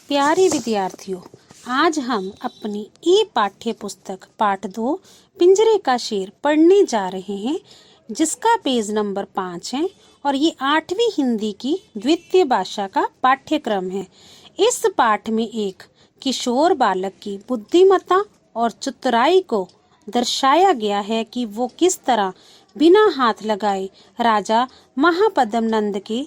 प्यारे विद्यार्थियों, आज हम अपनी ई पाठ्य पुस्तक पाठ 2 पिंजरे का शेर पढ़ने जा रहे हैं, जिसका पेज नंबर 5 है और ये 8वीं हिंदी की द्वितीय भाषा का पाठ्यक्रम है। इस पाठ में एक किशोर बालक की बुद्धिमत्ता और चतुराई को दर्शाया गया है कि वो किस तरह बिना हाथ लगाए राजा महापद्म नंद के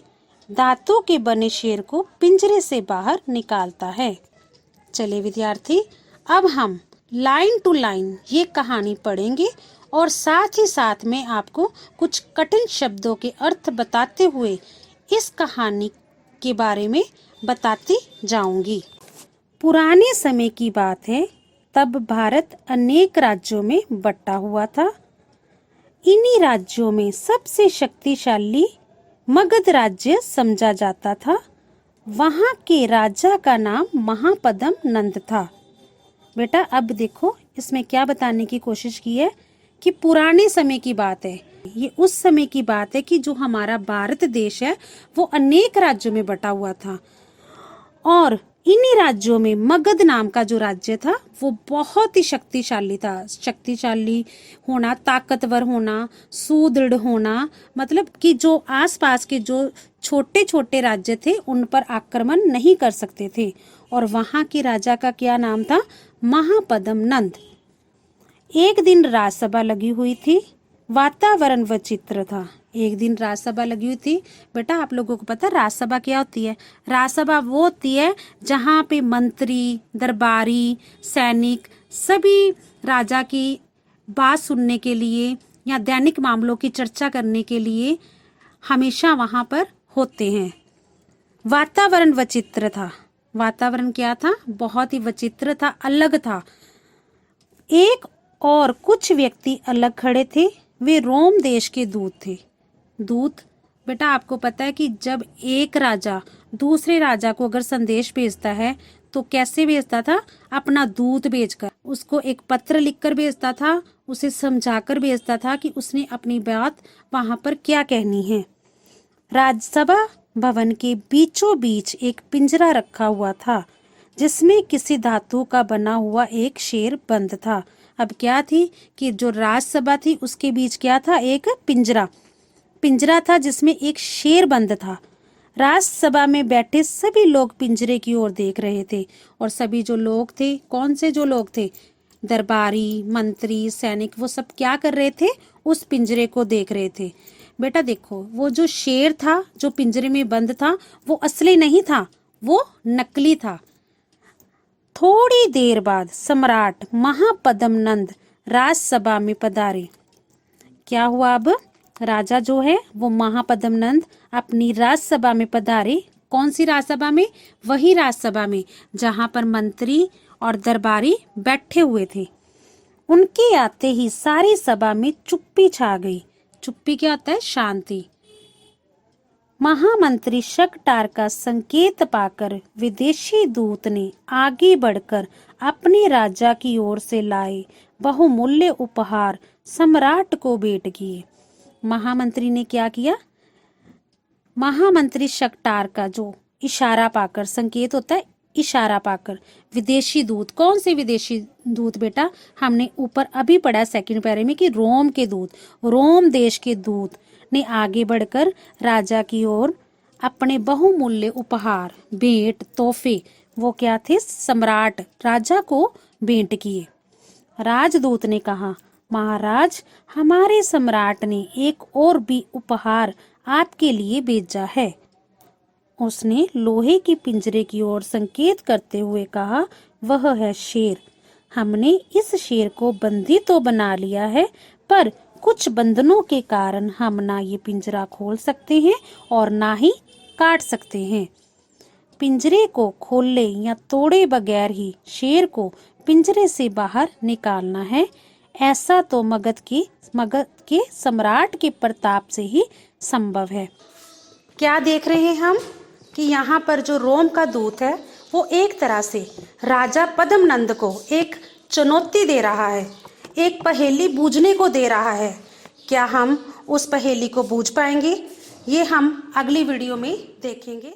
दांतों के बने शेर को पिंजरे से बाहर निकालता है। चले विद्यार्थी, अब हम लाइन टू लाइन ये कहानी पढ़ेंगे और साथ ही साथ में आपको कुछ कठिन शब्दों के अर्थ बताते हुए इस कहानी के बारे में बताती जाऊंगी। पुराने समय की बात है, तब भारत अनेक राज्यों में बंटा हुआ था। इन्हीं राज्यों में सबसे शक्तिशाली मगध राज्य समझा जाता था। वहाँ के राजा का नाम महापद्म नंद था। बेटा, अब देखो इसमें क्या बताने की कोशिश की है कि पुराने समय की बात है। ये उस समय की बात है कि जो हमारा भारत देश है वो अनेक राज्यों में बटा हुआ था और इन्हीं राज्यों में मगध नाम का जो राज्य था वो बहुत ही शक्तिशाली था। शक्तिशाली होना, ताकतवर होना, सुदृढ़ होना, मतलब कि जो आसपास के जो छोटे छोटे राज्य थे उन पर आक्रमण नहीं कर सकते थे। और वहाँ के राजा का क्या नाम था? महापद्म नंद। एक दिन राजसभा लगी हुई थी। वातावरण विचित्र था। एक दिन राजसभा लगी हुई थी। बेटा, आप लोगों को पता है राजसभा क्या होती है? राजसभा वो होती है जहाँ पे मंत्री, दरबारी, सैनिक सभी राजा की बात सुनने के लिए या दैनिक मामलों की चर्चा करने के लिए हमेशा वहाँ पर होते हैं। वातावरण विचित्र था। वातावरण क्या था? बहुत ही विचित्र था, अलग था। एक और कुछ व्यक्ति अलग खड़े थे। वे रोम देश के दूत थे। दूत, बेटा आपको पता है कि जब एक राजा दूसरे राजा को अगर संदेश भेजता है तो कैसे भेजता था? अपना दूत भेजकर, उसको एक पत्र लिखकर भेजता था, उसे समझाकर भेजता था कि उसने अपनी बात वहां पर क्या कहनी है। राजसभा भवन के बीचों बीच एक पिंजरा रखा हुआ था जिसमें किसी धातु का बना हुआ एक शेर बंद था। अब क्या थी कि जो राजसभा थी उसके बीच क्या था? एक पिंजरा था जिसमें एक शेर बंद था। राजसभा में बैठे सभी लोग पिंजरे की ओर देख रहे थे और सभी जो लोग थे, कौन से जो लोग थे? दरबारी, मंत्री, सैनिक, वो सब क्या कर रहे थे? उस पिंजरे को देख रहे थे। बेटा देखो, वो जो शेर था जो पिंजरे में बंद था वो असली नहीं था, वो नकली था। थोड़ी देर बाद सम्राट महापद्म नंद राजसभा में पधारे। क्या हुआ? अब राजा जो है वो महापद्म नंद अपनी राजसभा में पधारे। कौन सी राजसभा में? वही राजसभा में जहां पर मंत्री और दरबारी बैठे हुए थे। उनके आते ही सारी सभा में चुप्पी छा गई। चुप्पी क्या होता है? शांति। महामंत्री शकटार का संकेत पाकर विदेशी दूत ने आगे बढ़कर अपने राजा की ओर से लाए बहुमूल्य उपहार सम्राट को भेंट किए। महामंत्री ने क्या किया? महामंत्री शकटार का जो इशारा पाकर, संकेत होता है इशारा पाकर, विदेशी दूत, कौन से विदेशी दूत बेटा? हमने ऊपर अभी पढ़ा सेकंड पैरे में कि रोम के दूत, रोम देश के दूत ने आगे बढ़कर राजा की ओर अपने बहुमूल्य उपहार, भेंट, तोहफे, वो क्या थे? सम्राट राजा को भेंट किए। राजदूत ने कहा, महाराज, हमारे सम्राट ने एक और भी उपहार आपके लिए भेजा है। उसने लोहे की पिंजरे की ओर संकेत करते हुए कहा, वह है शेर। हमने इस शेर को बंदी तो बना लिया है, पर कुछ बंधनों के कारण हम ना ये पिंजरा खोल सकते हैं और ना ही काट सकते हैं। पिंजरे को खोले या तोड़े बगैर ही शेर को पिंजरे से बाहर निकालना है। ऐसा तो मगध के सम्राट के प्रताप से ही संभव है। क्या देख रहे हैं हम कि यहाँ पर जो रोम का दूत है वो एक तरह से राजा पद्मनंद को एक चुनौती दे रहा है, एक पहेली बूझने को दे रहा है। क्या हम उस पहेली को बूझ पाएंगे? ये हम अगली वीडियो में देखेंगे।